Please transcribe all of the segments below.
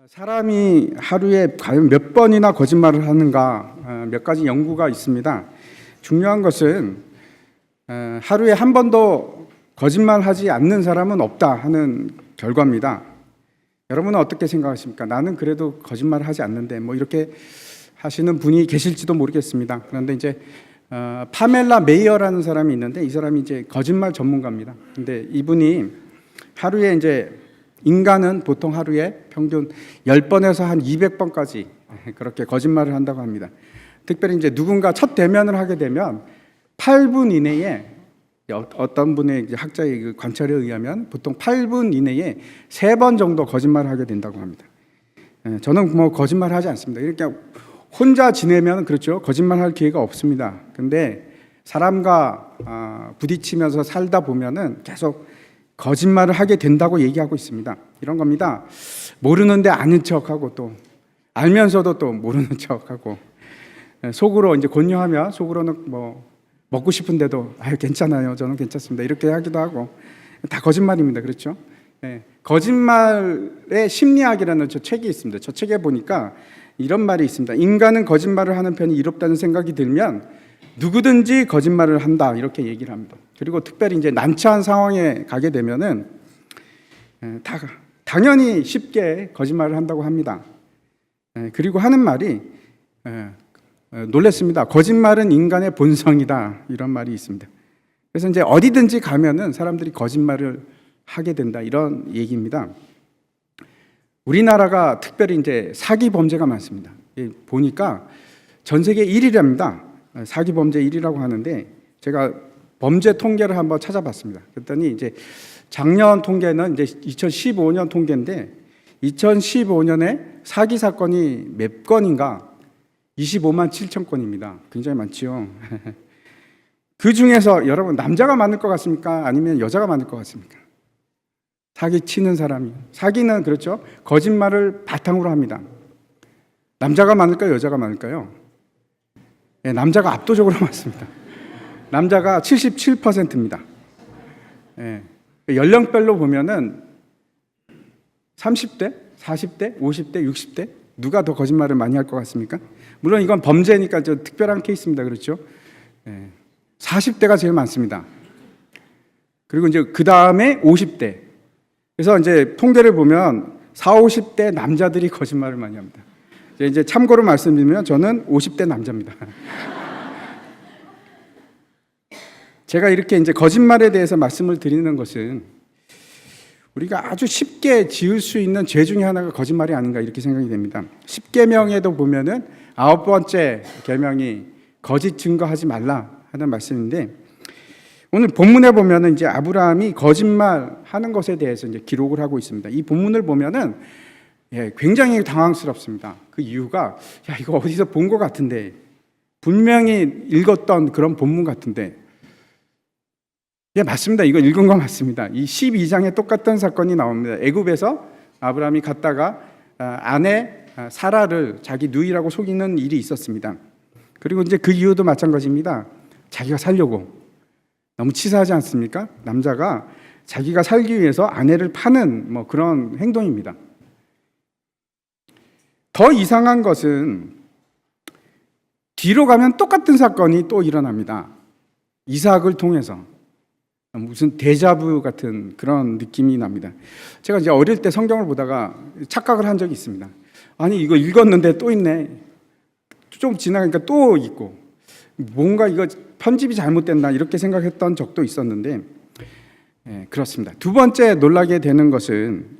사람이 하루에 과연 몇 번이나 거짓말을 하는가, 몇 가지 연구가 있습니다. 중요한 것은 하루에 한 번도 거짓말하지 않는 사람은 없다 하는 결과입니다. 여러분은 어떻게 생각하십니까? 나는 그래도 거짓말을 하지 않는데 뭐 이렇게 하시는 분이 계실지도 모르겠습니다. 그런데 이제 파멜라 메이어라는 사람이 있는데 이 사람이 이제 거짓말 전문가입니다. 근데 이분이 하루에 이제 인간은 보통 하루에 평균 10번에서 한 200번까지 그렇게 거짓말을 한다고 합니다. 특별히 이제 누군가 첫 대면을 하게 되면 8분 이내에 어떤 분의 학자의 그 관찰에 의하면 보통 8분 이내에 3번 정도 거짓말을 하게 된다고 합니다. 저는 뭐 거짓말을 하지 않습니다. 이렇게 혼자 지내면 그렇죠. 거짓말할 기회가 없습니다. 근데 사람과 부딪히면서 살다 보면은 계속 거짓말을 하게 된다고 얘기하고 있습니다. 이런 겁니다. 모르는데 아는 척하고 또 알면서도 또 모르는 척하고 속으로 이제 권유하면 속으로는 뭐 먹고 싶은데도 괜찮아요. 저는 괜찮습니다. 이렇게 하기도 하고 다 거짓말입니다. 그렇죠? 네. 거짓말의 심리학이라는 저 책이 있습니다. 저 책에 보니까 이런 말이 있습니다. 인간은 거짓말을 하는 편이 이롭다는 생각이 들면 누구든지 거짓말을 한다 이렇게 얘기를 합니다. 그리고 특별히 이제 난처한 상황에 가게 되면은 당연히 쉽게 거짓말을 한다고 합니다. 그리고 하는 말이 놀랐습니다. 거짓말은 인간의 본성이다 이런 말이 있습니다. 그래서 이제 어디든지 가면은 사람들이 거짓말을 하게 된다 이런 얘기입니다. 우리나라가 특별히 이제 사기 범죄가 많습니다. 보니까 전 세계 1위랍니다. 사기 범죄 1위라고 하는데 제가 범죄 통계를 한번 찾아봤습니다. 그랬더니 이제 작년 통계는 이제 2015년 통계인데 2015년에 사기 사건이 몇 건인가? 25만 7천 건입니다. 굉장히 많지요. 그 중에서 여러분 남자가 많을 것 같습니까? 아니면 여자가 많을 것 같습니까? 사기 치는 사람이. 사기는 그렇죠. 거짓말을 바탕으로 합니다. 남자가 많을까요? 여자가 많을까요? 네, 남자가 압도적으로 많습니다. 남자가 77%입니다. 네, 연령별로 보면은 30대, 40대, 50대, 60대 누가 더 거짓말을 많이 할 것 같습니까? 물론 이건 범죄니까 좀 특별한 케이스입니다. 그렇죠? 네, 40대가 제일 많습니다. 그리고 이제 그 다음에 50대. 그래서 이제 통계를 보면 40, 50대 남자들이 거짓말을 많이 합니다. 이제 참고로 말씀드리면 저는 50대 남자입니다. 제가 이렇게 이제 거짓말에 대해서 말씀을 드리는 것은 우리가 아주 쉽게 지을 수 있는 죄 중에 하나가 거짓말이 아닌가 이렇게 생각이 됩니다. 10계명에도 보면은 9번째 계명이 거짓 증거하지 말라 하는 말씀인데 오늘 본문에 보면은 이제 아브라함이 거짓말하는 것에 대해서 이제 기록을 하고 있습니다. 이 본문을 보면은 굉장히 당황스럽습니다. 그 이유가 이거 어디서 본 것 같은데 분명히 읽었던 그런 본문 같은데 맞습니다. 이거 읽은 거 맞습니다. 이 12장에 똑같은 사건이 나옵니다. 애굽에서 아브라함이 갔다가 아내 사라를 자기 누이라고 속이는 일이 있었습니다. 그리고 이제 그 이유도 마찬가지입니다. 자기가 살려고 너무 치사하지 않습니까? 남자가 자기가 살기 위해서 아내를 파는 뭐 그런 행동입니다. 더 이상한 것은 뒤로 가면 똑같은 사건이 또 일어납니다. 이삭을 통해서 무슨 데자부 같은 그런 느낌이 납니다. 제가 이제 어릴 때 성경을 보다가 착각을 한 적이 있습니다. 아니 이거 읽었는데 또 있네. 좀 지나가니까 또 있고 뭔가 이거 편집이 잘못됐나 이렇게 생각했던 적도 있었는데 그렇습니다. 두 번째 놀라게 되는 것은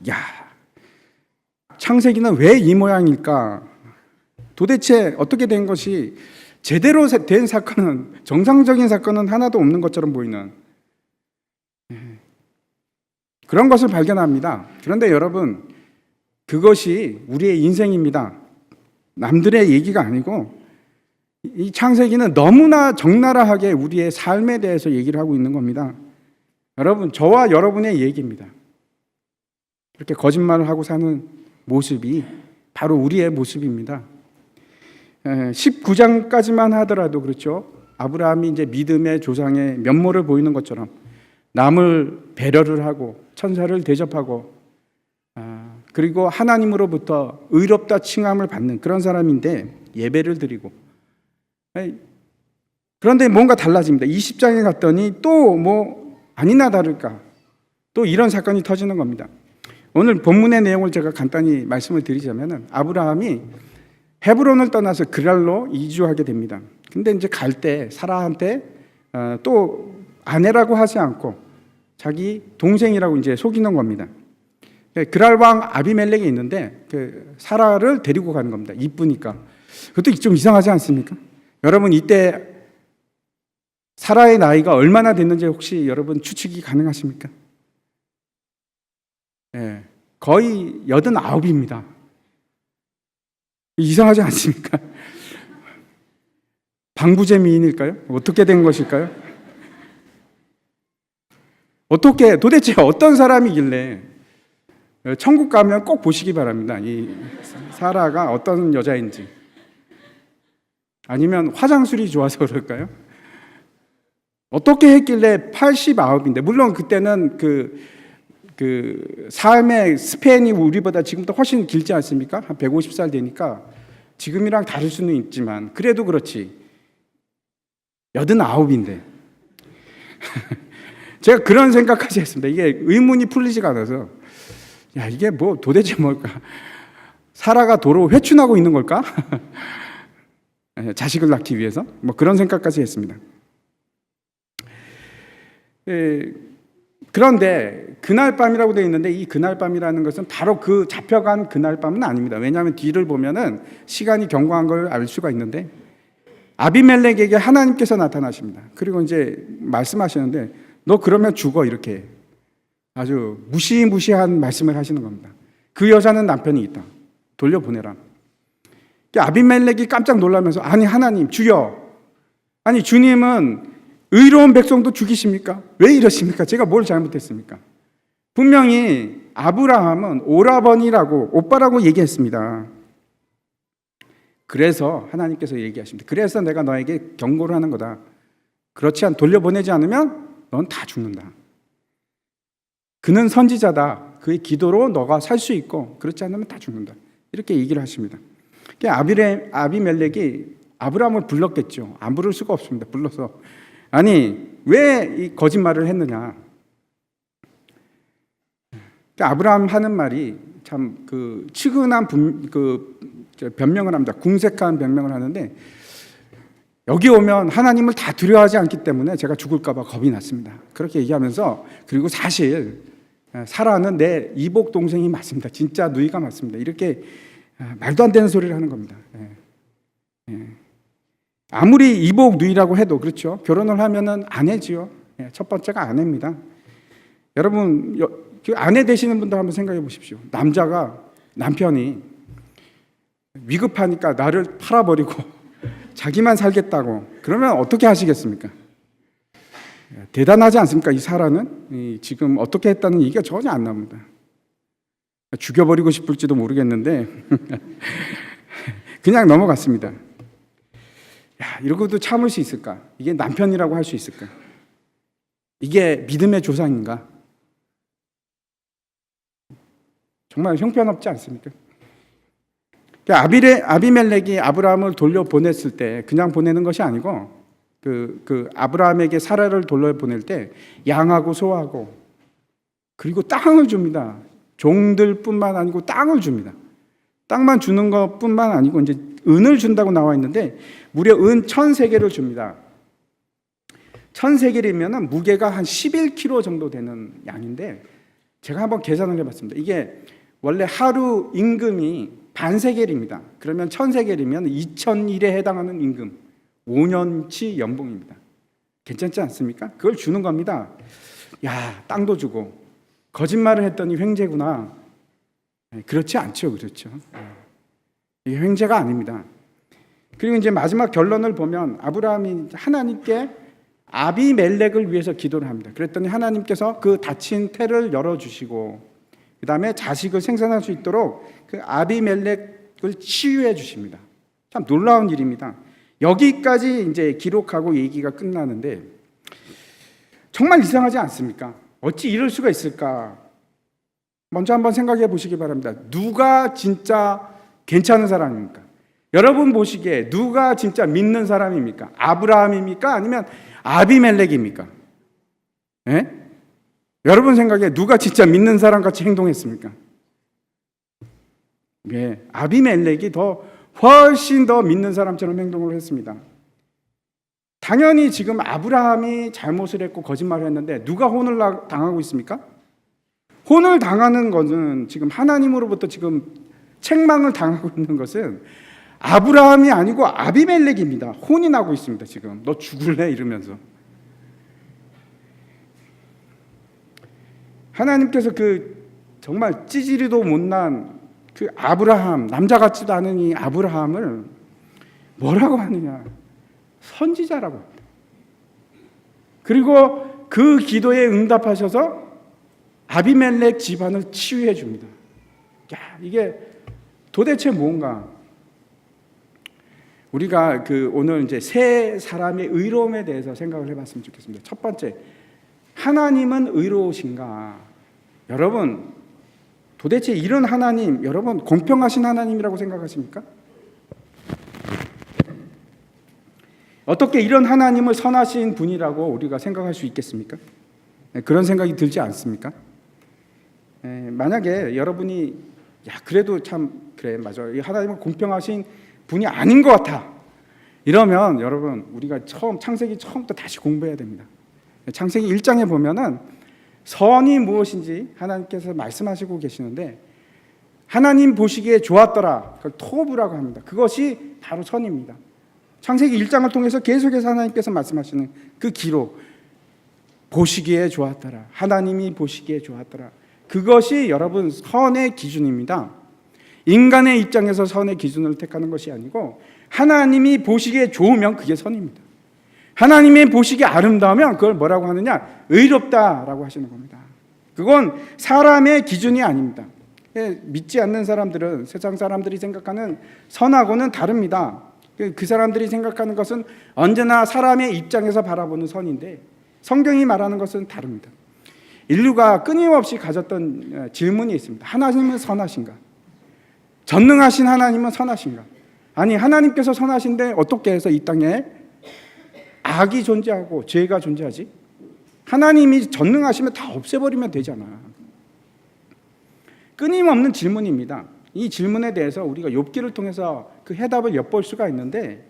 창세기는 왜 이 모양일까? 도대체 어떻게 된 것이 제대로 된 사건은 정상적인 사건은 하나도 없는 것처럼 보이는 그런 것을 발견합니다. 그런데 여러분 그것이 우리의 인생입니다. 남들의 얘기가 아니고 이 창세기는 너무나 적나라하게 우리의 삶에 대해서 얘기를 하고 있는 겁니다. 여러분 저와 여러분의 얘기입니다. 이렇게 거짓말을 하고 사는 모습이 바로 우리의 모습입니다. 19장까지만 하더라도 그렇죠. 아브라함이 이제 믿음의 조상의 면모를 보이는 것처럼 남을 배려를 하고 천사를 대접하고 그리고 하나님으로부터 의롭다 칭함을 받는 그런 사람인데 예배를 드리고, 그런데 뭔가 달라집니다. 20장에 갔더니 또 뭐 아니나 다를까 또 이런 사건이 터지는 겁니다. 오늘 본문의 내용을 제가 간단히 말씀을 드리자면, 아브라함이 헤브론을 떠나서 그랄로 이주하게 됩니다. 근데 이제 갈 때 사라한테 또 아내라고 하지 않고 자기 동생이라고 이제 속이는 겁니다. 그랄 왕 아비멜렉이 있는데 그 사라를 데리고 가는 겁니다. 이쁘니까. 그것도 좀 이상하지 않습니까? 여러분, 이때 사라의 나이가 얼마나 됐는지 혹시 여러분 추측이 가능하십니까? 거의 89입니다. 이상하지 않습니까? 방부제 미인일까요? 어떻게 된 것일까요? 도대체 어떤 사람이길래, 천국 가면 꼭 보시기 바랍니다. 이 사라가 어떤 여자인지. 아니면 화장술이 좋아서 그럴까요? 어떻게 했길래 89인데, 물론 그때는 그 삶의 스팬이 우리보다 지금도 훨씬 길지 않습니까? 한 150살 되니까 지금이랑 다를 수는 있지만 그래도 그렇지 89인데 제가 그런 생각까지 했습니다. 이게 의문이 풀리지가 않아서, 야, 이게 뭐 도대체 뭘까? 사라가 도로 회춘하고 있는 걸까? 자식을 낳기 위해서 뭐 그런 생각까지 했습니다. 그런데 그날 밤이라고 되어 있는데, 이 그날 밤이라는 것은 바로 그 잡혀간 그날 밤은 아닙니다. 왜냐하면 뒤를 보면은 시간이 경과한 걸 알 수가 있는데, 아비멜렉에게 하나님께서 나타나십니다. 그리고 이제 말씀하시는데, 너 그러면 죽어, 이렇게 아주 무시무시한 말씀을 하시는 겁니다. 그 여자는 남편이 있다, 돌려보내라. 아비멜렉이 깜짝 놀라면서, 아니 하나님, 주여, 아니 주님은 의로운 백성도 죽이십니까? 왜 이러십니까? 제가 뭘 잘못했습니까? 분명히 아브라함은 오라버니라고, 오빠라고 얘기했습니다. 그래서 하나님께서 얘기하십니다. 그래서 내가 너에게 경고를 하는 거다. 그렇지 않 돌려보내지 않으면 넌 다 죽는다. 그는 선지자다. 그의 기도로 너가 살 수 있고, 그렇지 않으면 다 죽는다. 이렇게 얘기를 하십니다. 아비멜렉이 아브라함을 불렀겠죠. 안 부를 수가 없습니다. 불러서, 아니 왜 이 거짓말을 했느냐. 아브라함 하는 말이 참 그 측은한 변명을 합니다. 궁색한 변명을 하는데, 여기 오면 하나님을 다 두려워하지 않기 때문에 제가 죽을까 봐 겁이 났습니다. 그렇게 얘기하면서, 그리고 사실 사라는 내 이복 동생이 맞습니다. 진짜 누이가 맞습니다. 이렇게 말도 안 되는 소리를 하는 겁니다. 아무리 이복 누이라고 해도, 그렇죠, 결혼을 하면은 아내지요. 첫 번째가 아내입니다. 여러분, 그 아내 되시는 분들 한번 생각해 보십시오. 남편이 위급하니까 나를 팔아버리고 자기만 살겠다고 그러면 어떻게 하시겠습니까? 대단하지 않습니까? 이 사라는 지금 어떻게 했다는 얘기가 전혀 안 나옵니다. 죽여버리고 싶을지도 모르겠는데 그냥 넘어갔습니다. 야, 이러고도 참을 수 있을까? 이게 남편이라고 할 수 있을까? 이게 믿음의 조상인가? 정말 형편없지 않습니까? 아비멜렉이 아브라함을 돌려보냈을 때 그냥 보내는 것이 아니고, 그 아브라함에게 사라를 돌려보낼 때 양하고 소하고 그리고 땅을 줍니다. 종들뿐만 아니고 땅을 줍니다. 땅만 주는 것뿐만 아니고 이제 은을 준다고 나와 있는데, 무려 은 1000세겔을 줍니다. 1000세겔이면 무게가 한 11kg 정도 되는 양인데, 제가 한번 계산을 해봤습니다. 이게 원래 하루 임금이 반세겔입니다. 그러면 1000세겔이면 2000일에 해당하는 임금, 5년치 연봉입니다. 괜찮지 않습니까? 그걸 주는 겁니다. 야, 땅도 주고 거짓말을 했더니 횡재구나. 그렇지 않죠, 그렇죠? 이게 횡재가 아닙니다. 그리고 이제 마지막 결론을 보면, 아브라함이 하나님께 아비멜렉을 위해서 기도를 합니다. 그랬더니 하나님께서 그 닫힌 태를 열어주시고, 그 다음에 자식을 생산할 수 있도록 그 아비멜렉을 치유해 주십니다. 참 놀라운 일입니다. 여기까지 이제 기록하고 얘기가 끝나는데, 정말 이상하지 않습니까? 어찌 이럴 수가 있을까? 먼저 한번 생각해 보시기 바랍니다. 누가 진짜 괜찮은 사람입니까? 여러분 보시기에 누가 진짜 믿는 사람입니까? 아브라함입니까? 아니면 아비멜렉입니까? 예? 여러분 생각에 누가 진짜 믿는 사람 같이 행동했습니까? 예, 아비멜렉이 훨씬 더 믿는 사람처럼 행동을 했습니다. 당연히 지금 아브라함이 잘못을 했고 거짓말을 했는데 누가 혼을 당하고 있습니까? 혼을 당하는 것은 지금 하나님으로부터 지금 책망을 당하고 있는 것은 아브라함이 아니고 아비멜렉입니다. 혼이 나고 있습니다. 지금 너 죽을래? 이러면서 하나님께서 그 정말 찌질이도 못난 그 아브라함, 남자 같지도 않은 이 아브라함을 뭐라고 하느냐? 선지자라고 합니다. 그리고 그 기도에 응답하셔서 아비멜렉 집안을 치유해 줍니다. 야, 이게 도대체 뭔가? 우리가 오늘 이제 세 사람의 의로움에 대해서 생각을 해봤으면 좋겠습니다. 첫 번째, 하나님은 의로우신가? 여러분, 도대체 이런 하나님, 여러분 공평하신 하나님이라고 생각하십니까? 어떻게 이런 하나님을 선하신 분이라고 우리가 생각할 수 있겠습니까? 그런 생각이 들지 않습니까? 만약에 여러분이 그래도 참 그래 맞아 이 하나님은 공평하신 분이 아닌 것 같아 이러면 여러분 우리가 창세기 처음부터 다시 공부해야 됩니다. 창세기 1장에 보면은 선이 무엇인지 하나님께서 말씀하시고 계시는데 하나님 보시기에 좋았더라. 그걸 토브라고 합니다. 그것이 바로 선입니다. 창세기 1장을 통해서 계속해서 하나님께서 말씀하시는 그 기록 보시기에 좋았더라. 하나님이 보시기에 좋았더라. 그것이 여러분 선의 기준입니다. 인간의 입장에서 선의 기준을 택하는 것이 아니고 하나님이 보시기에 좋으면 그게 선입니다. 하나님이 보시기에 아름다우면 그걸 뭐라고 하느냐? 의롭다라고 하시는 겁니다. 그건 사람의 기준이 아닙니다. 믿지 않는 사람들은 세상 사람들이 생각하는 선하고는 다릅니다. 그 사람들이 생각하는 것은 언제나 사람의 입장에서 바라보는 선인데 성경이 말하는 것은 다릅니다. 인류가 끊임없이 가졌던 질문이 있습니다. 하나님은 선하신가? 전능하신 하나님은 선하신가? 아니 하나님께서 선하신데 어떻게 해서 이 땅에 악이 존재하고 죄가 존재하지? 하나님이 전능하시면 다 없애버리면 되잖아. 끊임없는 질문입니다. 이 질문에 대해서 우리가 욥기를 통해서 그 해답을 엿볼 수가 있는데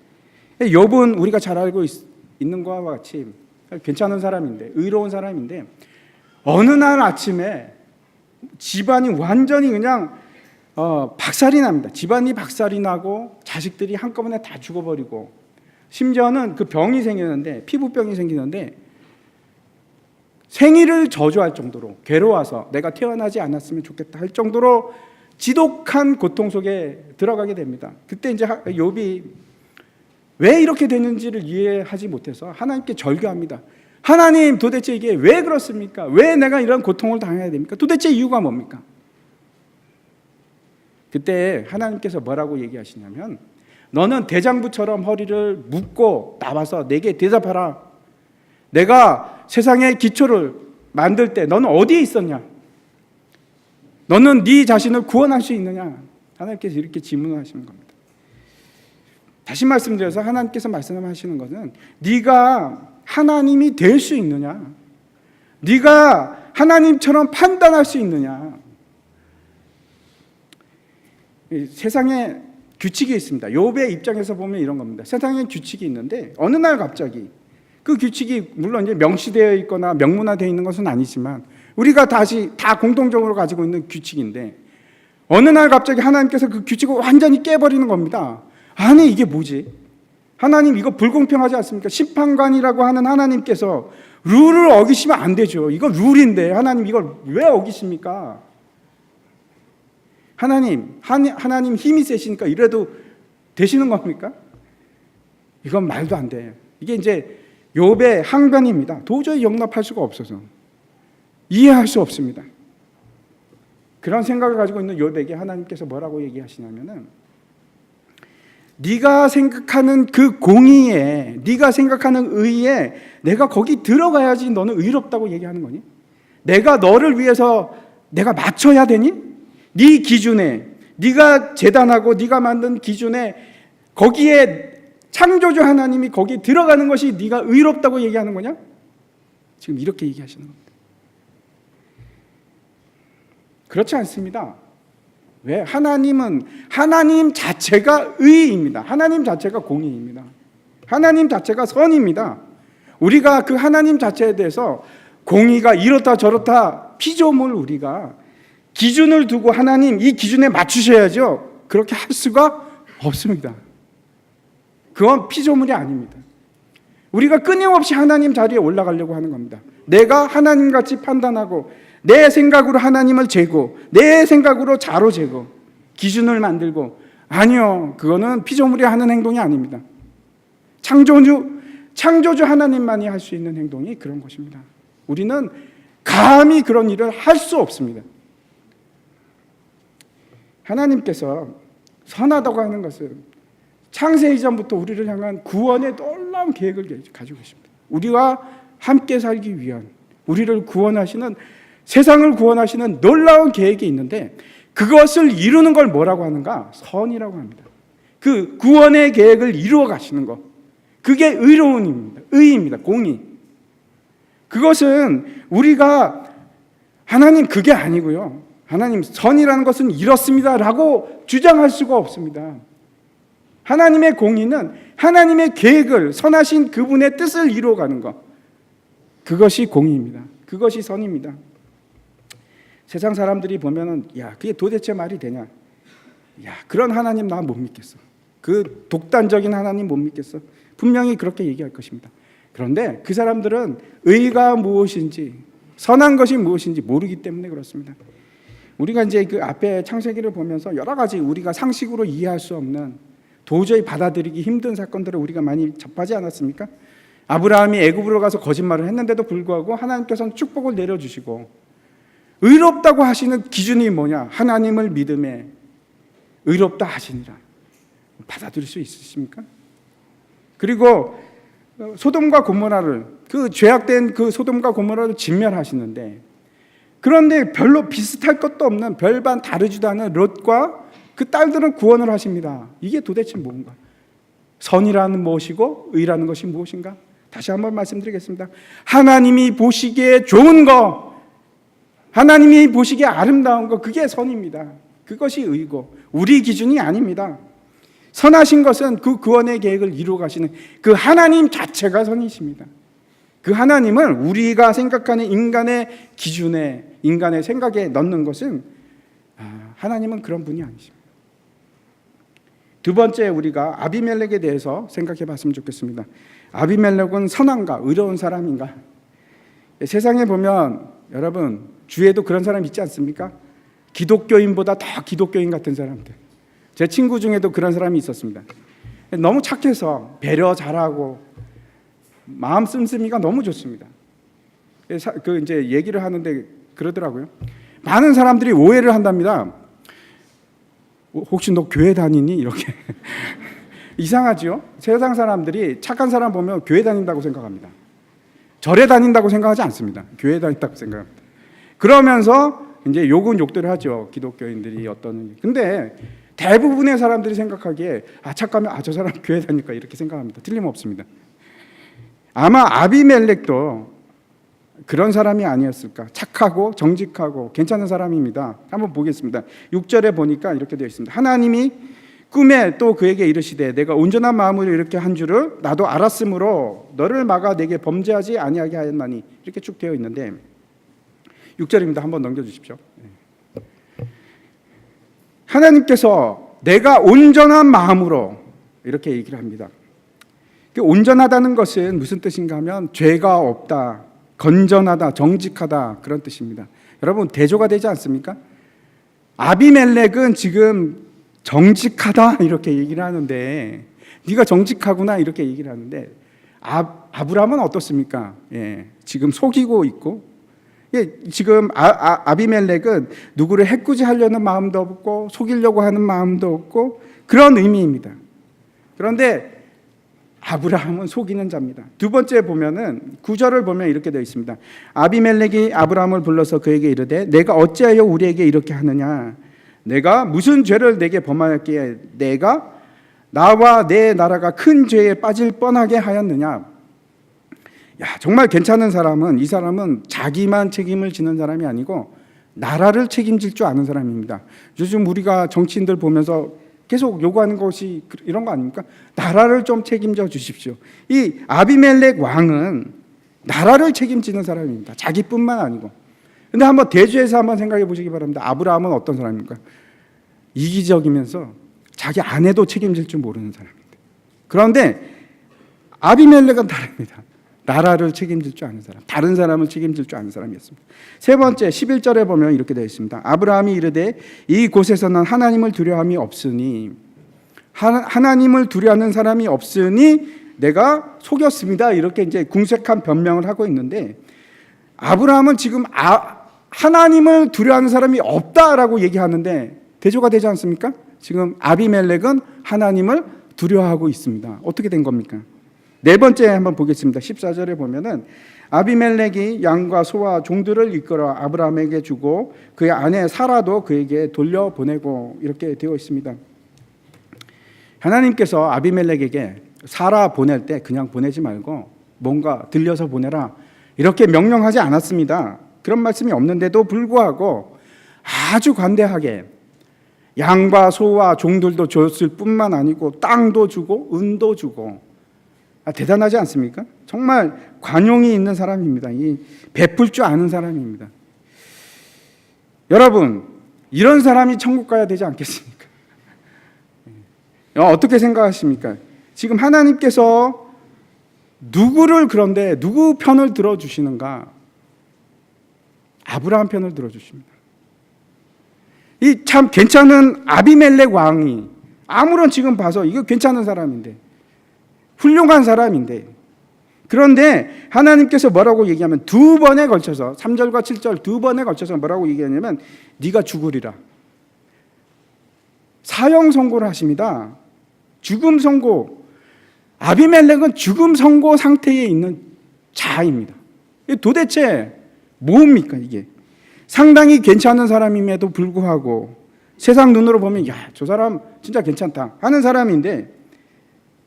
욥은 우리가 잘 알고 있는 것과 같이 괜찮은 사람인데 의로운 사람인데 어느 날 아침에 집안이 완전히 그냥 박살이 납니다. 집안이 박살이 나고 자식들이 한꺼번에 다 죽어버리고 심지어는 그 병이 생기는데 피부병이 생기는데 생일을 저주할 정도로 괴로워서 내가 태어나지 않았으면 좋겠다 할 정도로 지독한 고통 속에 들어가게 됩니다. 그때 이제 욥이 왜 이렇게 되는지를 이해하지 못해서 하나님께 절규합니다. 하나님 도대체 이게 왜 그렇습니까? 왜 내가 이런 고통을 당해야 됩니까? 도대체 이유가 뭡니까? 그때 하나님께서 뭐라고 얘기하시냐면 너는 대장부처럼 허리를 묶고 나와서 내게 대답하라. 내가 세상의 기초를 만들 때 너는 어디에 있었냐? 너는 네 자신을 구원할 수 있느냐? 하나님께서 이렇게 질문하시는 겁니다. 다시 말씀드려서 하나님께서 말씀하시는 것은 네가 하나님이 될 수 있느냐? 네가 하나님처럼 판단할 수 있느냐? 세상에 규칙이 있습니다. 욥의 입장에서 보면 이런 겁니다. 세상에 규칙이 있는데 어느 날 갑자기 그 규칙이 물론 이제 명시되어 있거나 명문화되어 있는 것은 아니지만 우리가 다시 다 공통적으로 가지고 있는 규칙인데 어느 날 갑자기 하나님께서 그 규칙을 완전히 깨버리는 겁니다. 아니 이게 뭐지? 하나님 이거 불공평하지 않습니까? 심판관이라고 하는 하나님께서 룰을 어기시면 안 되죠. 이거 룰인데 하나님 이걸 왜 어기십니까? 하나님 힘이 세시니까 이래도 되시는 겁니까? 이건 말도 안 돼요. 이게 이제 욥의 항변입니다. 도저히 용납할 수가 없어서 이해할 수 없습니다. 그런 생각을 가지고 있는 욥에게 하나님께서 뭐라고 얘기하시냐면은 네가 생각하는 그 공의에 네가 생각하는 의에 내가 거기 들어가야지 너는 의롭다고 얘기하는 거니? 내가 너를 위해서 내가 맞춰야 되니? 네 기준에, 네가 재단하고 네가 만든 기준에, 거기에 창조주 하나님이 거기에 들어가는 것이 네가 의롭다고 얘기하는 거냐? 지금 이렇게 얘기하시는 겁니다. 그렇지 않습니다. 왜? 하나님은 하나님 자체가 의입니다. 하나님 자체가 공의입니다. 하나님 자체가 선입니다. 우리가 그 하나님 자체에 대해서 공의가 이렇다 저렇다 피조물, 우리가 기준을 두고 하나님 이 기준에 맞추셔야죠, 그렇게 할 수가 없습니다. 그건 피조물이 아닙니다. 우리가 끊임없이 하나님 자리에 올라가려고 하는 겁니다. 내가 하나님같이 판단하고 내 생각으로 하나님을 재고 내 생각으로 자로 재고 기준을 만들고, 아니요, 그거는 피조물이 하는 행동이 아닙니다. 창조주 하나님만이 할 수 있는 행동이 그런 것입니다. 우리는 감히 그런 일을 할 수 없습니다. 하나님께서 선하다고 하는 것은 창세 이전부터 우리를 향한 구원의 놀라운 계획을 가지고 계십니다. 우리와 함께 살기 위한, 우리를 구원하시는, 세상을 구원하시는 놀라운 계획이 있는데, 그것을 이루는 걸 뭐라고 하는가? 선이라고 합니다. 그 구원의 계획을 이루어 가시는 것, 그게 의로움입니다. 의입니다. 공의. 그것은 우리가 하나님 그게 아니고요, 하나님 선이라는 것은 이렇습니다 라고 주장할 수가 없습니다. 하나님의 공의는 하나님의 계획을, 선하신 그분의 뜻을 이루어가는 것, 그것이 공의입니다. 그것이 선입니다. 세상 사람들이 보면은, 야, 그게 도대체 말이 되냐? 야, 그런 하나님 나 못 믿겠어. 그 독단적인 하나님 못 믿겠어. 분명히 그렇게 얘기할 것입니다. 그런데 그 사람들은 의가 무엇인지, 선한 것이 무엇인지 모르기 때문에 그렇습니다. 우리가 이제 그 앞에 창세기를 보면서 여러 가지 우리가 상식으로 이해할 수 없는, 도저히 받아들이기 힘든 사건들을 우리가 많이 접하지 않았습니까? 아브라함이 애굽으로 가서 거짓말을 했는데도 불구하고 하나님께서는 축복을 내려주시고, 의롭다고 하시는 기준이 뭐냐? 하나님을 믿음에 의롭다 하시니라. 받아들일 수 있으십니까? 그리고 소돔과 고모라를, 그 죄악된 그 소돔과 고모라를 진멸하시는데, 그런데 별로 비슷할 것도 없는, 별반 다르지도 않은 롯과 그 딸들은 구원을 하십니다. 이게 도대체 뭔가? 선이라는 무엇이고 의라는 것이 무엇인가? 다시 한번 말씀드리겠습니다. 하나님이 보시기에 좋은 거, 하나님이 보시기에 아름다운 거, 그게 선입니다. 그것이 의고 우리 기준이 아닙니다. 선하신 것은 그 구원의 계획을 이루어 가시는 그 하나님 자체가 선이십니다. 그 하나님을 우리가 생각하는 인간의 기준에, 인간의 생각에 넣는 것은, 하나님은 그런 분이 아니십니다. 두 번째, 우리가 아비멜렉에 대해서 생각해 봤으면 좋겠습니다. 아비멜렉은 선한가, 의로운 사람인가? 세상에 보면 여러분, 주위에도 그런 사람 있지 않습니까? 기독교인보다 더 기독교인 같은 사람들. 제 친구 중에도 그런 사람이 있었습니다. 너무 착해서 배려 잘하고 마음 씀씀이가 너무 좋습니다. 그 이제 얘기를 하는데 그러더라고요. 많은 사람들이 오해를 한답니다. 혹시 너 교회 다니니? 이렇게. 이상하죠? 세상 사람들이 착한 사람 보면 교회 다닌다고 생각합니다. 절에 다닌다고 생각하지 않습니다. 교회 다닌다고 생각합니다. 그러면서 이제 욕은 욕들을 하죠. 기독교인들이 어떤. 근데 대부분의 사람들이 생각하기에, 착하면 저 사람 교회 다니까 이렇게 생각합니다. 틀림없습니다. 아마 아비멜렉도 그런 사람이 아니었을까? 착하고 정직하고 괜찮은 사람입니다. 한번 보겠습니다. 6절에 보니까 이렇게 되어 있습니다. 하나님이 꿈에 또 그에게 이르시되 내가 온전한 마음으로 이렇게 한 줄을 나도 알았으므로 너를 막아 내게 범죄하지 아니하게 하였나니, 이렇게 쭉 되어 있는데 6절입니다. 한번 넘겨주십시오. 하나님께서 내가 온전한 마음으로 이렇게 얘기를 합니다. 온전하다는 것은 무슨 뜻인가 하면 죄가 없다, 건전하다, 정직하다, 그런 뜻입니다. 여러분, 대조가 되지 않습니까? 아비멜렉은 지금 정직하다 이렇게 얘기를 하는데, 네가 정직하구나 이렇게 얘기를 하는데, 아브라함은 어떻습니까? 지금 속이고 있고, 지금 아비멜렉은 누구를 해꾸지하려는 마음도 없고 속이려고 하는 마음도 없고 그런 의미입니다. 그런데 아브라함은 속이는 자입니다. 두 번째 보면은 9절을 보면 이렇게 되어 있습니다. 아비멜렉이 아브라함을 불러서 그에게 이르되 내가 어찌하여 우리에게 이렇게 하느냐? 내가 무슨 죄를 내게 범하였기에 내가 나와 내 나라가 큰 죄에 빠질 뻔하게 하였느냐? 야, 정말 괜찮은 사람은, 이 사람은 자기만 책임을 지는 사람이 아니고 나라를 책임질 줄 아는 사람입니다. 요즘 우리가 정치인들 보면서 계속 요구하는 것이 이런 거 아닙니까? 나라를 좀 책임져 주십시오. 이 아비멜렉 왕은 나라를 책임지는 사람입니다. 자기뿐만 아니고. 근데 한번 대조해서 한번 생각해 보시기 바랍니다. 아브라함은 어떤 사람입니까? 이기적이면서 자기 아내도 책임질 줄 모르는 사람입니다. 그런데 아비멜렉은 다릅니다. 나라를 책임질 줄 아는 사람, 다른 사람을 책임질 줄 아는 사람이었습니다. 세 번째 11절에 보면 이렇게 되어 있습니다. 아브라함이 이르되 이곳에서는 하나님을 두려움이 없으니, 하나님을 두려워하는 사람이 없으니 내가 속였습니다. 이렇게 이제 궁색한 변명을 하고 있는데, 아브라함은 지금 하나님을 두려워하는 사람이 없다라고 얘기하는데 대조가 되지 않습니까? 지금 아비멜렉은 하나님을 두려워하고 있습니다. 어떻게 된 겁니까? 네 번째 한번 보겠습니다. 14절에 보면은 아비멜렉이 양과 소와 종들을 이끌어 아브라함에게 주고 그의 아내 사라도 그에게 돌려보내고, 이렇게 되어 있습니다. 하나님께서 아비멜렉에게 사라 보낼 때 그냥 보내지 말고 뭔가 들려서 보내라, 이렇게 명령하지 않았습니다. 그런 말씀이 없는데도 불구하고 아주 관대하게 양과 소와 종들도 줬을 뿐만 아니고 땅도 주고 은도 주고, 대단하지 않습니까? 정말 관용이 있는 사람입니다. 이 베풀 줄 아는 사람입니다. 여러분, 이런 사람이 천국 가야 되지 않겠습니까? 어떻게 생각하십니까? 지금 하나님께서 그런데 누구 편을 들어주시는가? 아브라함 편을 들어주십니다. 이 참 괜찮은 아비멜렉 왕이, 아무런 지금 봐서 이거 괜찮은 사람인데, 훌륭한 사람인데, 그런데 하나님께서 뭐라고 얘기하면 두 번에 걸쳐서 3절과 7절 두 번에 걸쳐서 뭐라고 얘기하냐면 네가 죽으리라. 사형 선고를 하십니다. 죽음 선고. 아비멜렉은 죽음 선고 상태에 있는 자입니다. 도대체 뭡니까 이게? 상당히 괜찮은 사람임에도 불구하고 세상 눈으로 보면 야, 저 사람 진짜 괜찮다 하는 사람인데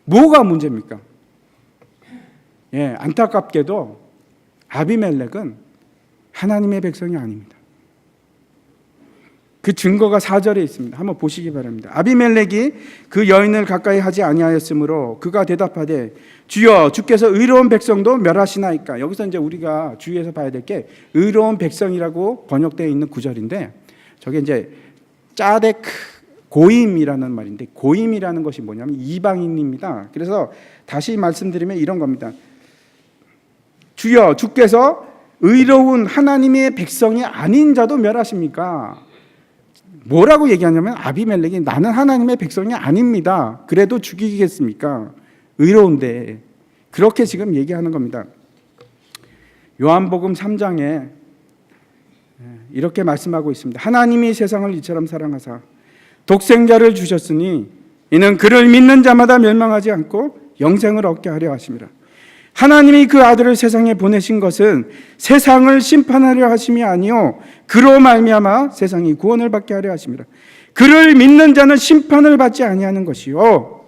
뭐가 문제입니까? 예, 안타깝게도 아비멜렉은 하나님의 백성이 아닙니다. 그 증거가 4절에 있습니다. 한번 보시기 바랍니다. 아비멜렉이 그 여인을 가까이 하지 아니하였으므로 그가 대답하되 주여 주께서 의로운 백성도 멸하시나이까. 여기서 이제 우리가 주의해서 봐야 될 게 의로운 백성이라고 번역되어 있는 구절인데, 저게 이제 짜데크 고임이라는 말인데, 고임이라는 것이 뭐냐면 이방인입니다. 그래서 다시 말씀드리면 이런 겁니다. 주여 주께서 의로운 하나님의 백성이 아닌 자도 멸하십니까? 뭐라고 얘기하냐면 아비멜렉이 나는 하나님의 백성이 아닙니다. 그래도 죽이겠습니까? 의로운데. 그렇게 지금 얘기하는 겁니다. 요한복음 3장에 이렇게 말씀하고 있습니다. 하나님이 세상을 이처럼 사랑하사 독생자를 주셨으니 이는 그를 믿는 자마다 멸망하지 않고 영생을 얻게 하려 하심이라. 하나님이 그 아들을 세상에 보내신 것은 세상을 심판하려 하심이 아니요 그로 말미암아 세상이 구원을 받게 하려 하심이라. 그를 믿는 자는 심판을 받지 아니하는 것이요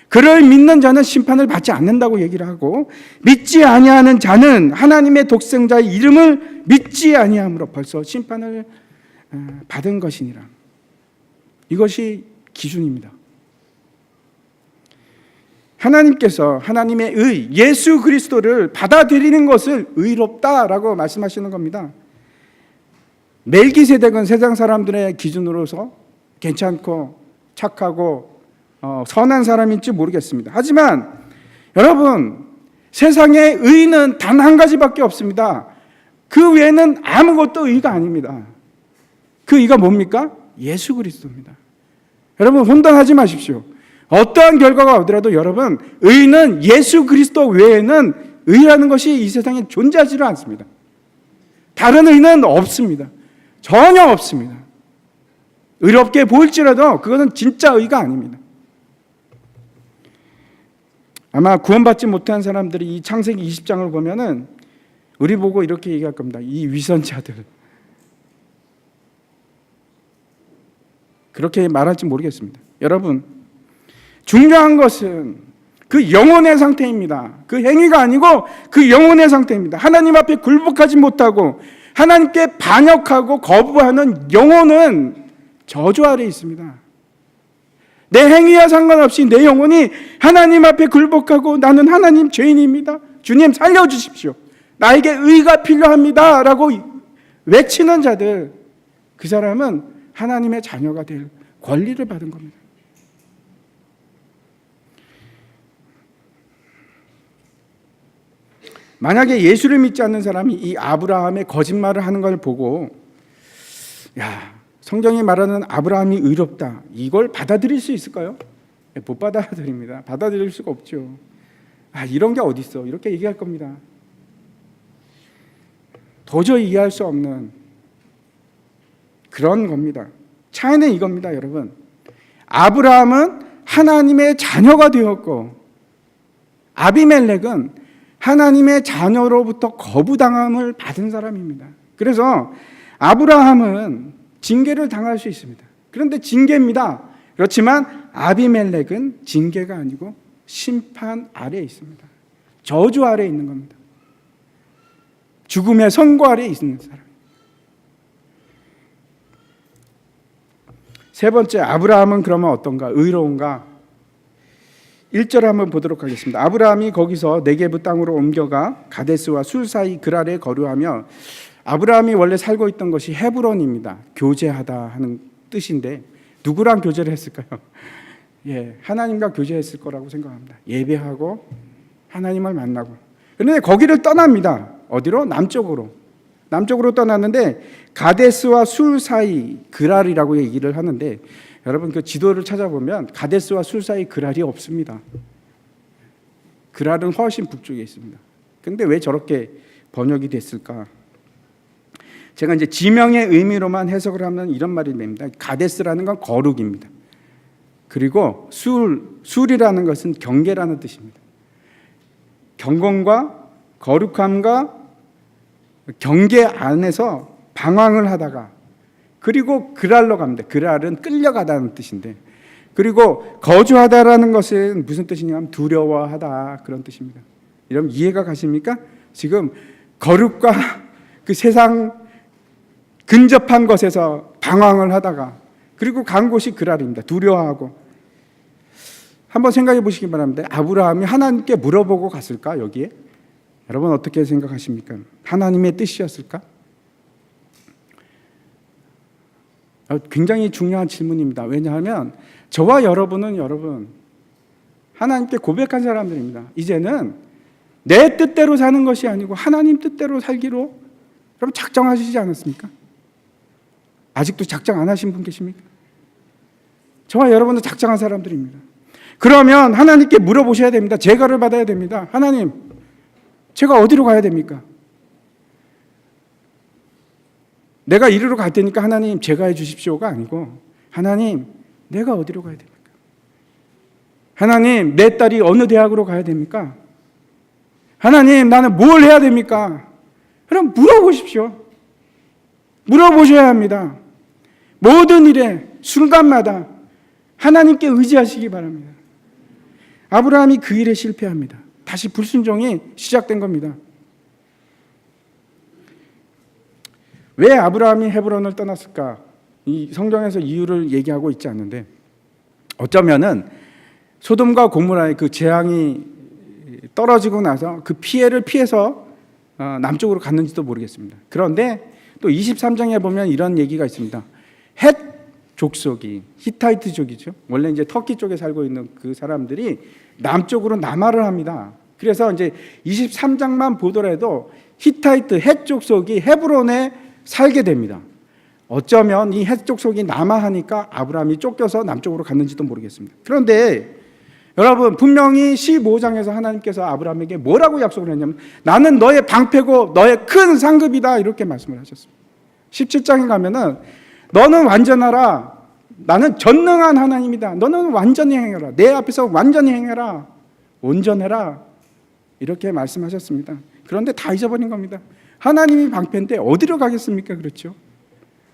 그를 믿는 자는 심판을 받지 않는다고 얘기를 하고, 믿지 아니하는 자는 하나님의 독생자의 이름을 믿지 아니함으로 벌써 심판을 받은 것이니라. 이것이 기준입니다. 하나님께서 하나님의 의, 예수 그리스도를 받아들이는 것을 의롭다라고 말씀하시는 겁니다. 멜기세덱은 세상 사람들의 기준으로서 괜찮고 착하고 선한 사람일지 모르겠습니다. 하지만 여러분, 세상의 의는 단 한 가지밖에 없습니다. 그 외에는 아무것도 의가 아닙니다. 그 의가 뭡니까? 예수 그리스도입니다. 여러분, 혼돈하지 마십시오. 어떠한 결과가 오더라도 여러분, 의는 예수 그리스도 외에는 의라는 것이 이 세상에 존재하지를 않습니다. 다른 의는 없습니다. 전혀 없습니다. 의롭게 보일지라도 그것은 진짜 의가 아닙니다. 아마 구원받지 못한 사람들이 이 창세기 20장을 보면은 우리 보고 이렇게 얘기할 겁니다. 이 위선자들. 그렇게 말할지 모르겠습니다. 여러분, 중요한 것은 그 영혼의 상태입니다. 그 행위가 아니고 그 영혼의 상태입니다. 하나님 앞에 굴복하지 못하고 하나님께 반역하고 거부하는 영혼은 저주 아래 있습니다. 내 행위와 상관없이 내 영혼이 하나님 앞에 굴복하고 나는 하나님 죄인입니다. 주님 살려주십시오. 나에게 의가 필요합니다. 라고 외치는 자들, 그 사람은 하나님의 자녀가 될 권리를 받은 겁니다. 만약에 예수를 믿지 않는 사람이 이 아브라함의 거짓말을 하는 걸 보고 야, 성경이 말하는 아브라함이 의롭다, 이걸 받아들일 수 있을까요? 못 받아들입니다. 받아들일 수가 없죠. 이런 게 어디 있어? 이렇게 얘기할 겁니다. 도저히 이해할 수 없는 그런 겁니다. 차이는 이겁니다, 여러분. 아브라함은 하나님의 자녀가 되었고 아비멜렉은 하나님의 자녀로부터 거부당함을 받은 사람입니다. 그래서 아브라함은 징계를 당할 수 있습니다. 그런데 징계입니다. 그렇지만 아비멜렉은 징계가 아니고 심판 아래에 있습니다. 저주 아래에 있는 겁니다. 죽음의 선고 아래에 있는 사람. 세 번째, 아브라함은 그러면 어떤가? 의로운가? 1절 한번 보도록 하겠습니다. 아브라함이 거기서 네게브 땅으로 옮겨가 가데스와 술 사이 그랄에 거류하며, 아브라함이 원래 살고 있던 것이 헤브론입니다. 교제하다 하는 뜻인데 누구랑 교제를 했을까요? 하나님과 교제했을 거라고 생각합니다. 예배하고 하나님을 만나고. 그런데 거기를 떠납니다. 어디로? 남쪽으로 떠났는데 가데스와 술 사이 그랄이라고 얘기를 하는데, 여러분 그 지도를 찾아보면 가데스와 술 사이 그랄이 없습니다. 그랄은 훨씬 북쪽에 있습니다. 그런데 왜 저렇게 번역이 됐을까? 제가 이제 지명의 의미로만 해석을 하면 이런 말이 됩니다. 가데스라는 건 거룩입니다. 그리고 술이라는 것은 경계라는 뜻입니다. 경건과 거룩함과 경계 안에서 방황을 하다가, 그리고 그랄로 갑니다. 그랄은 끌려가다는 뜻인데, 그리고 거주하다라는 것은 무슨 뜻이냐면 두려워하다, 그런 뜻입니다. 여러분 이해가 가십니까? 지금 거룩과 그 세상 근접한 것에서 방황을 하다가, 그리고 간 곳이 그랄입니다. 두려워하고. 한번 생각해 보시기 바랍니다. 아브라함이 하나님께 물어보고 갔을까? 여기에 여러분 어떻게 생각하십니까? 하나님의 뜻이었을까? 굉장히 중요한 질문입니다. 왜냐하면 저와 여러분 하나님께 고백한 사람들입니다. 이제는 내 뜻대로 사는 것이 아니고 하나님 뜻대로 살기로 그럼 작정하시지 않았습니까? 아직도 작정 안 하신 분 계십니까? 저와 여러분은 작정한 사람들입니다. 그러면 하나님께 물어보셔야 됩니다. 제가를 받아야 됩니다. 하나님, 제가 어디로 가야 됩니까? 내가 이리로 갈 테니까 하나님 제가 해 주십시오가 아니고, 하나님 내가 어디로 가야 됩니까? 하나님 내 딸이 어느 대학으로 가야 됩니까? 하나님 나는 뭘 해야 됩니까? 그럼 물어보십시오. 물어보셔야 합니다. 모든 일에 순간마다 하나님께 의지하시기 바랍니다. 아브라함이 그 일에 실패합니다. 다시 불순종이 시작된 겁니다. 왜 아브라함이 헤브론을 떠났을까? 이 성경에서 이유를 얘기하고 있지 않는데, 어쩌면은 소돔과 고모라의 그 재앙이 떨어지고 나서 그 피해를 피해서 남쪽으로 갔는지도 모르겠습니다. 그런데 또 23장에 보면 이런 얘기가 있습니다. 헷 족속이, 히타이트족이죠. 원래 이제 터키 쪽에 살고 있는 그 사람들이 남쪽으로 남하를 합니다. 그래서 이제 23장만 보더라도 히타이트 헷 족속이 헤브론에 살게 됩니다. 어쩌면 이 헷 족속이 남하하니까 아브라함이 쫓겨서 남쪽으로 갔는지도 모르겠습니다. 그런데 여러분 분명히 15장에서 하나님께서 아브라함에게 뭐라고 약속을 했냐면, 나는 너의 방패고 너의 큰 상급이다, 이렇게 말씀을 하셨습니다. 17장에 가면은 너는 완전하라, 나는 전능한 하나님이다, 너는 완전히 행해라, 내 앞에서 완전히 행해라, 온전해라 이렇게 말씀하셨습니다. 그런데 다 잊어버린 겁니다. 하나님이 방패인데 어디로 가겠습니까? 그렇죠?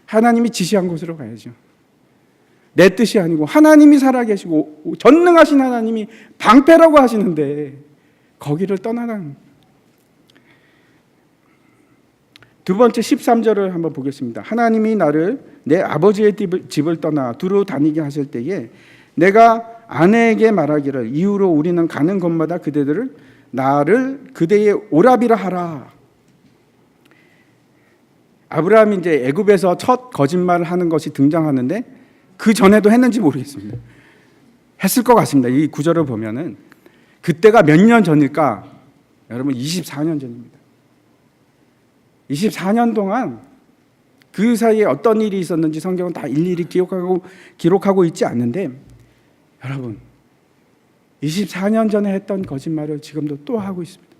하나님이 지시한 곳으로 가야죠. 내 뜻이 아니고 하나님이 살아계시고 전능하신 하나님이 방패라고 하시는데 거기를 떠나는. 두 번째 13절을 한번 보겠습니다. 하나님이 나를 내 아버지의 집을 떠나 두루 다니게 하실 때에 내가 아내에게 말하기를 이후로 우리는 가는 곳마다 그대들을 나를 그대의 오라비라 하라. 아브라함이 이제 애굽에서 첫 거짓말을 하는 것이 등장하는데 그 전에도 했는지 모르겠습니다. 했을 것 같습니다. 이 구절을 보면은 그때가 몇 년 전일까? 여러분 24년 전입니다. 24년 동안 그 사이에 어떤 일이 있었는지 성경은 다 일일이 기록하고 있지 않는데 여러분 24년 전에 했던 거짓말을 지금도 또 하고 있습니다.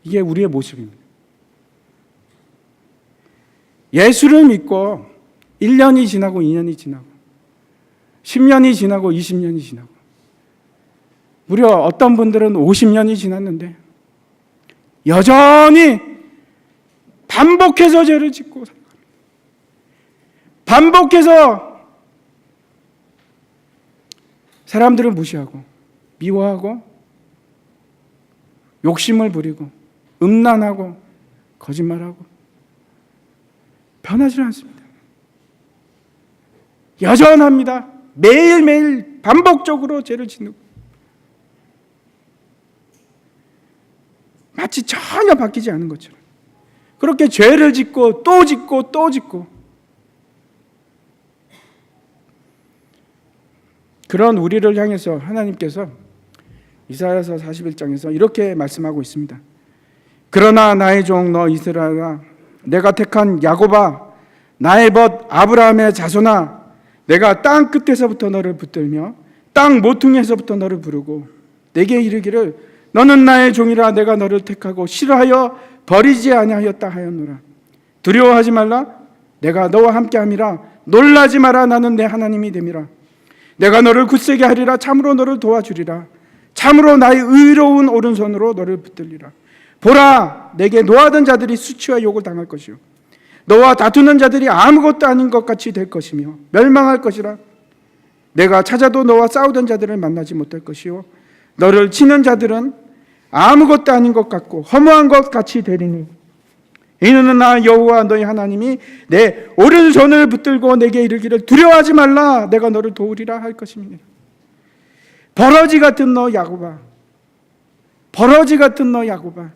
이게 우리의 모습입니다. 예수를 믿고 1년이 지나고 2년이 지나고 10년이 지나고 20년이 지나고 무려 어떤 분들은 50년이 지났는데 여전히 반복해서 죄를 짓고 반복해서 사람들을 무시하고 미워하고 욕심을 부리고 음란하고 거짓말하고 변하지 않습니다. 여전합니다. 매일매일 반복적으로 죄를 짓는 마치 전혀 바뀌지 않은 것처럼 그렇게 죄를 짓고 또 짓고 또 짓고 그런 우리를 향해서 하나님께서 이사야서 41장에서 이렇게 말씀하고 있습니다. 그러나 나의 종 너 이스라엘아 내가 택한 야곱아 나의 벗 아브라함의 자손아 내가 땅 끝에서부터 너를 붙들며 땅 모퉁이에서부터 너를 부르고 내게 이르기를 너는 나의 종이라 내가 너를 택하고 싫어하여 버리지 아니하였다 하였노라. 두려워하지 말라 내가 너와 함께함이라 놀라지 마라 나는 내 하나님이 됨이라. 내가 너를 굳세게 하리라 참으로 너를 도와주리라. 참으로 나의 의로운 오른손으로 너를 붙들리라. 보라 내게 노하던 자들이 수치와 욕을 당할 것이요 너와 다투는 자들이 아무것도 아닌 것 같이 될 것이며 멸망할 것이라. 내가 찾아도 너와 싸우던 자들을 만나지 못할 것이요 너를 치는 자들은 아무것도 아닌 것 같고 허무한 것 같이 되리니 이는 나 여호와 너희 하나님이 내 오른손을 붙들고 내게 이르기를 두려워하지 말라 내가 너를 도우리라 할 것입니다. 버러지 같은 너 야곱아 버러지 같은 너 야곱아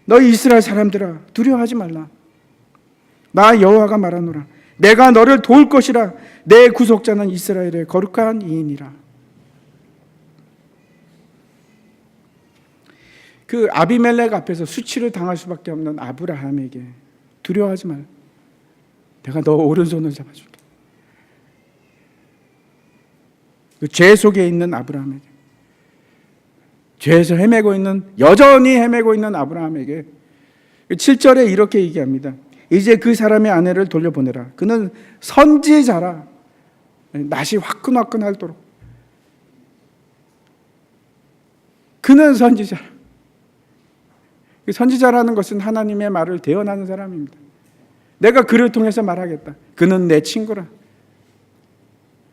너희 이스라엘 사람들아 두려워하지 말라. 나 여호와가 말하노라. 내가 너를 도울 것이라. 내 구속자는 이스라엘의 거룩한 이인이라. 그 아비멜렉 앞에서 수치를 당할 수밖에 없는 아브라함에게 두려워하지 말라. 내가 너 오른손을 잡아줄게. 그 죄 속에 있는 아브라함에게 죄에서 헤매고 있는 여전히 헤매고 있는 아브라함에게 7절에 이렇게 얘기합니다. 이제 그 사람의 아내를 돌려보내라. 그는 선지자라. 낯이 화끈화끈하도록 그는 선지자라. 선지자라는 것은 하나님의 말을 대언하는 사람입니다. 내가 그를 통해서 말하겠다. 그는 내 친구라.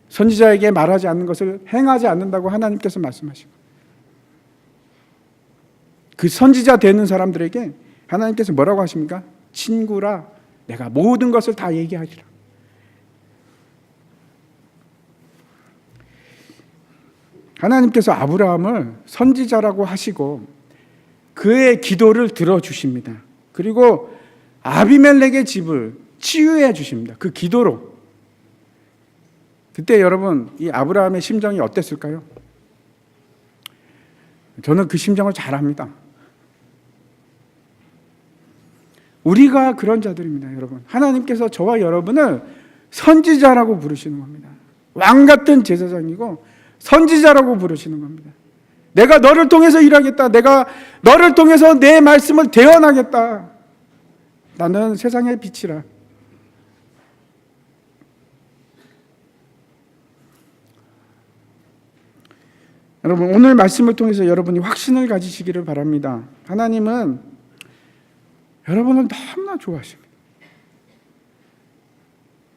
선지자에게 말하지 않는 것을 행하지 않는다고 하나님께서 말씀하시고 그 선지자 되는 사람들에게 하나님께서 뭐라고 하십니까? 친구라. 내가 모든 것을 다 얘기하리라. 하나님께서 아브라함을 선지자라고 하시고 그의 기도를 들어주십니다. 그리고 아비멜렉의 집을 치유해 주십니다. 그 기도로. 그때 여러분 이 아브라함의 심정이 어땠을까요? 저는 그 심정을 잘 압니다. 우리가 그런 자들입니다, 여러분. 하나님께서 저와 여러분을 선지자라고 부르시는 겁니다. 왕 같은 제사장이고 선지자라고 부르시는 겁니다. 내가 너를 통해서 일하겠다. 내가 너를 통해서 내 말씀을 대언하겠다. 나는 세상의 빛이라. 여러분, 오늘 말씀을 통해서 여러분이 확신을 가지시기를 바랍니다. 하나님은 여러분을 너무나 좋아하십니다.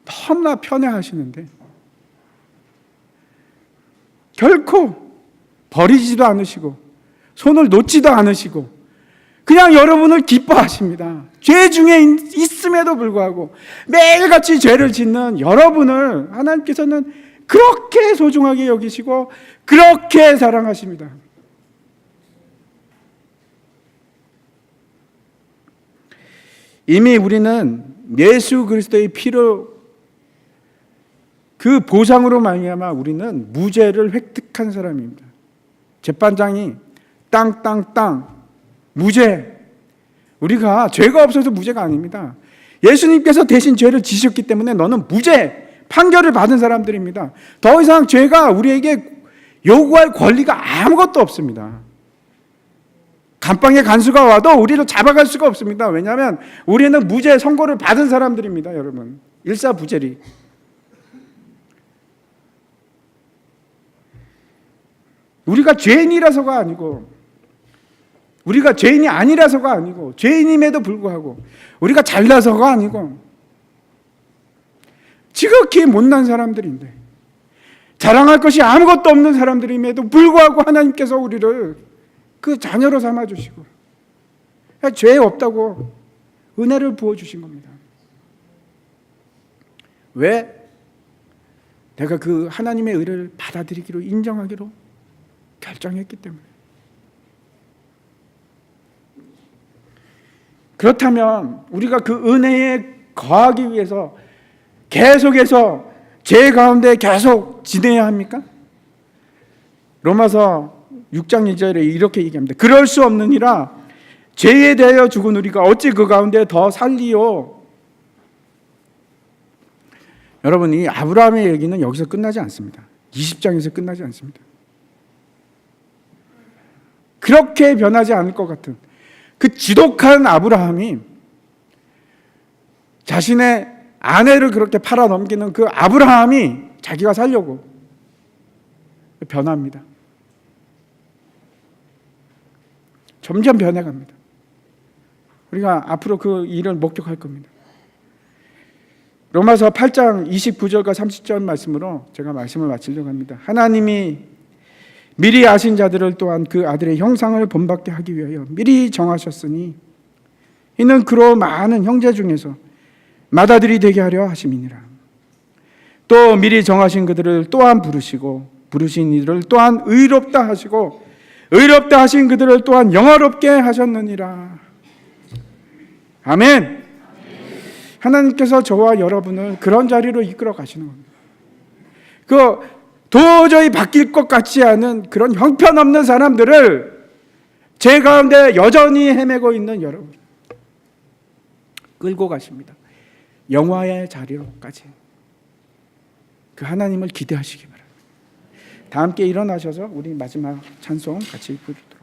너무나 편애하시는데 결코 버리지도 않으시고 손을 놓지도 않으시고 그냥 여러분을 기뻐하십니다. 죄 중에 있음에도 불구하고 매일같이 죄를 짓는 여러분을 하나님께서는 그렇게 소중하게 여기시고 그렇게 사랑하십니다. 이미 우리는 예수 그리스도의 피로 그 보상으로 말미암아 우리는 무죄를 획득한 사람입니다. 재판장이 땅땅땅 무죄. 우리가 죄가 없어서 무죄가 아닙니다. 예수님께서 대신 죄를 지셨기 때문에 너는 무죄 판결을 받은 사람들입니다. 더 이상 죄가 우리에게 요구할 권리가 아무것도 없습니다. 감방의 간수가 와도 우리를 잡아갈 수가 없습니다. 왜냐하면 우리는 무죄 선고를 받은 사람들입니다. 여러분, 일사부재리. 우리가 죄인이라서가 아니고, 우리가 죄인이 아니라서가 아니고, 죄인임에도 불구하고 우리가 잘나서가 아니고 지극히 못난 사람들인데 자랑할 것이 아무것도 없는 사람들임에도 불구하고 하나님께서 우리를 그 자녀로 삼아주시고 죄 없다고 은혜를 부어주신 겁니다. 왜? 내가 그 하나님의 의를 받아들이기로 인정하기로 결정했기 때문에. 그렇다면 우리가 그 은혜에 거하기 위해서 계속해서 죄 가운데 계속 지내야 합니까? 로마서 6장 2절에 이렇게 얘기합니다. 그럴 수 없느니라 죄에 대하여 죽은 우리가 어찌 그 가운데 더 살리요. 여러분, 이 아브라함의 얘기는 여기서 끝나지 않습니다. 20장에서 끝나지 않습니다. 그렇게 변하지 않을 것 같은 그 지독한 아브라함이 자신의 아내를 그렇게 팔아넘기는 그 아브라함이 자기가 살려고 변합니다. 점점 변해갑니다. 우리가 앞으로 그 일을 목격할 겁니다. 로마서 8장 29절과 30절 말씀으로 제가 말씀을 마치려고 합니다. 하나님이 미리 아신 자들을 또한 그 아들의 형상을 본받게 하기 위하여 미리 정하셨으니 이는 그로 많은 형제 중에서 맏아들이 되게 하려 하심이니라. 또 미리 정하신 그들을 또한 부르시고 부르신 이들을 또한 의롭다 하시고 의롭다 하신 그들을 또한 영화롭게 하셨느니라. 아멘. 하나님께서 저와 여러분을 그런 자리로 이끌어 가시는 겁니다. 그 도저히 바뀔 것 같지 않은 그런 형편없는 사람들을 제 가운데 여전히 헤매고 있는 여러분 끌고 가십니다. 영화의 자리로까지. 그 하나님을 기대하시기 바랍니다. 다 함께 일어나셔서 우리 마지막 찬송 같이 부르도록